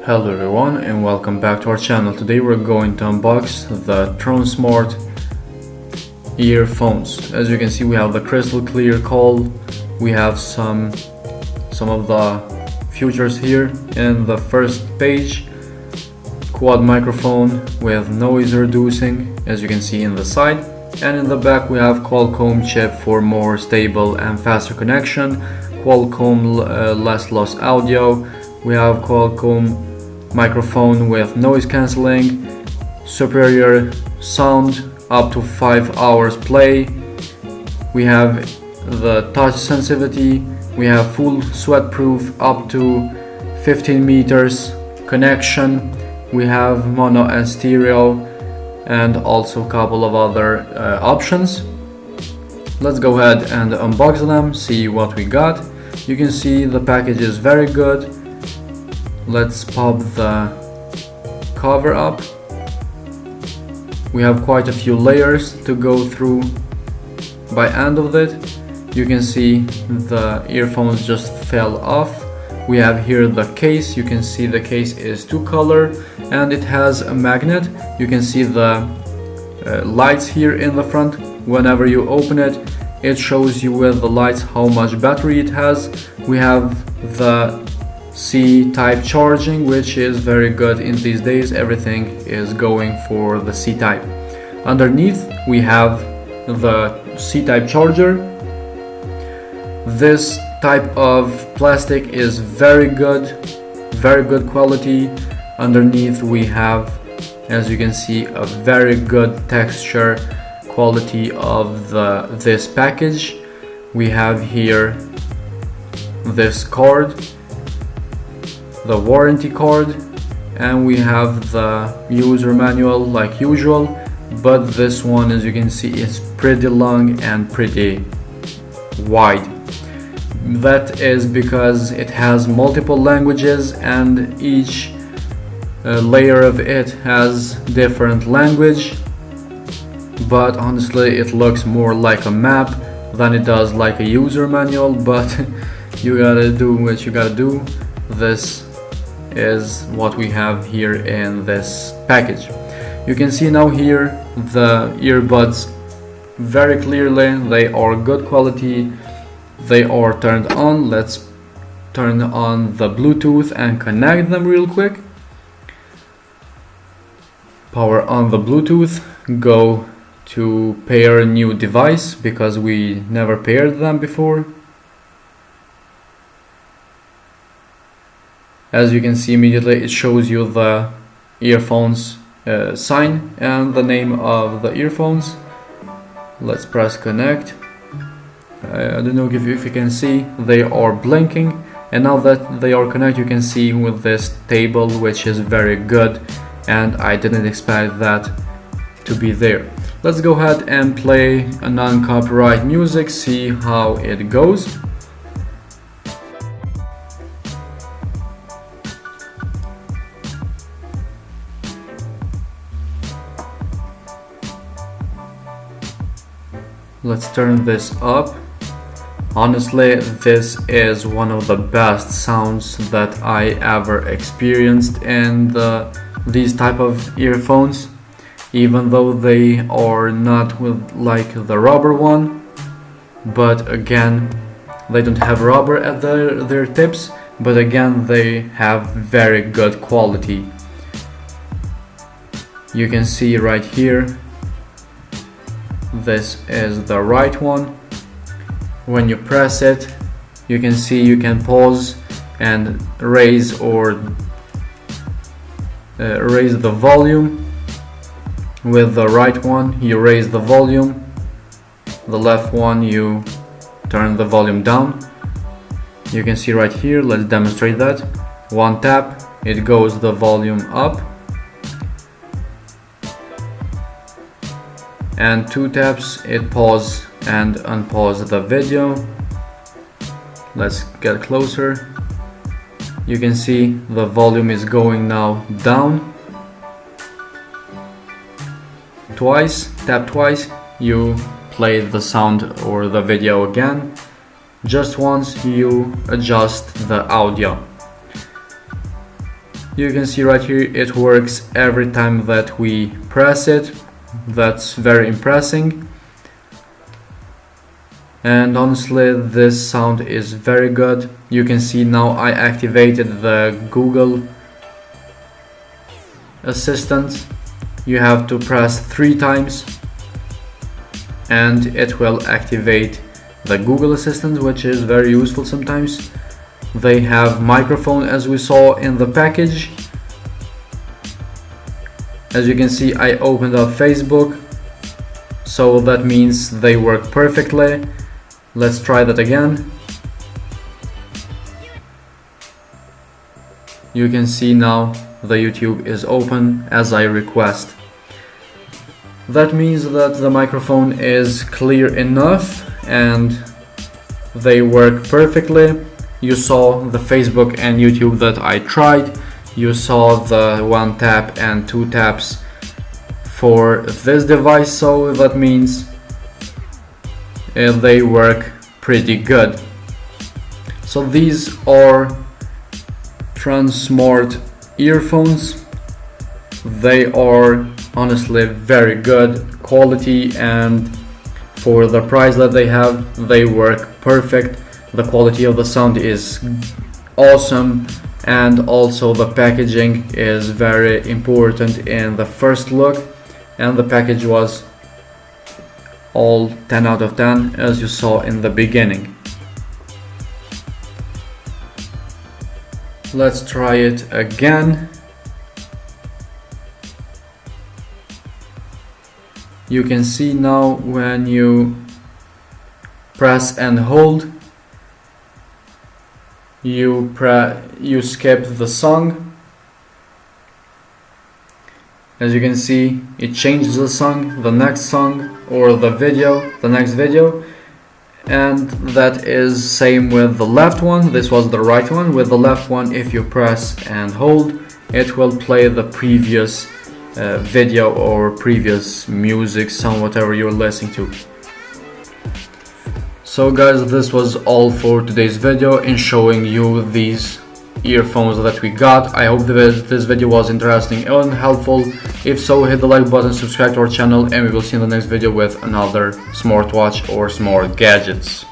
Hello everyone and welcome back to our channel. Today we're going to unbox the Tronsmart earphones. As you can see, we have the crystal clear call. We have some of the features here. In the first page, quad microphone with noise reducing, as you can see in the side, and in the back we have Qualcomm chip for more stable and faster connection, Qualcomm less loss audio. We have Qualcomm microphone with noise cancelling, superior sound, up to 5 hours play. We have the touch sensitivity. We have full sweat proof up to 15 meters connection. We have mono and stereo, and also a couple of other options. Let's go ahead and unbox them, see what we got. You can see the package is very good. Let's pop the cover up. We have quite a few layers to go through. By end of it, you can see the earphones just fell off. We have here the case. You can see the case is two color and it has a magnet. You can see the lights here in the front. Whenever you open it, it shows you with the lights how much battery it has. We have the C-type charging, which is very good in these days. Everything is going for the C-type. Underneath we have the C-type charger. This type of plastic is very good quality. Underneath we have, as you can see, a very good texture quality of this package. We have here this card, the warranty card, and we have the user manual like usual, but this one, as you can see, is pretty long and pretty wide. That is because it has multiple languages and each layer of it has different language, but honestly it looks more like a map than it does like a user manual, but you gotta do what you gotta do. This is what we have here in this package. You can see now here the earbuds very clearly. They are good quality. They are turned on. Let's turn on the Bluetooth and connect them real quick. Power on the Bluetooth. Go to pair a new device because we never paired them before. As you can see, immediately it shows you the earphones sign and the name of the earphones. Let's press connect. I don't know if you can see, they are blinking, and now that they are connected, you can see with this table, which is very good, and I didn't expect that to be there. Let's go ahead and play a non-copyright music, see how it goes. Let's turn this up. Honestly, this is one of the best sounds that I ever experienced in these type of earphones, even though they are not with like the rubber one, but again they don't have rubber at their tips, but again they have very good quality. You can see right here, this is the right one. When you press it, you can see you can pause and raise or raise the volume. With the right one you raise the volume, the left one you turn the volume down. You can see right here, let's demonstrate that. One tap, it goes the volume up, and two taps, it pause and unpause the video. Let's get closer. You can see the volume is going now down. Twice, tap twice, you play the sound or the video again. Just once you adjust the audio. You can see right here it works every time that we press it. That's very impressive. And honestly, this sound is very good. You can see now I activated the Google Assistant. You have to press 3 times and it will activate the Google Assistant, which is very useful sometimes. They have microphone as we saw in the package. As you can see, I opened up Facebook, so that means they work perfectly. Let's try that again. You can see now the YouTube is open as I request. That means that the microphone is clear enough and they work perfectly. You saw the Facebook and YouTube that I tried. You saw the 1 tap and 2 taps for this device, so that means they work pretty good. So these are Tronsmart earphones. They are honestly very good quality, and for the price that they have, they work perfect. The quality of the sound is awesome, and also the packaging is very important in the first look, and the package was all 10 out of 10 as you saw in the beginning. Let's try it again. You can see now when you press and hold, you skip the song. As you can see, it changes the song, the next song, or the next video, and that is same with the left one. This was the right one. With the left one, if you press and hold, it will play the previous video or previous music, song, whatever you're listening to. So guys, this was all for today's video in showing you these earphones that we got. I hope this video was interesting and helpful. If so, hit the like button, subscribe to our channel, and we will see you in the next video with another smartwatch or smart gadgets.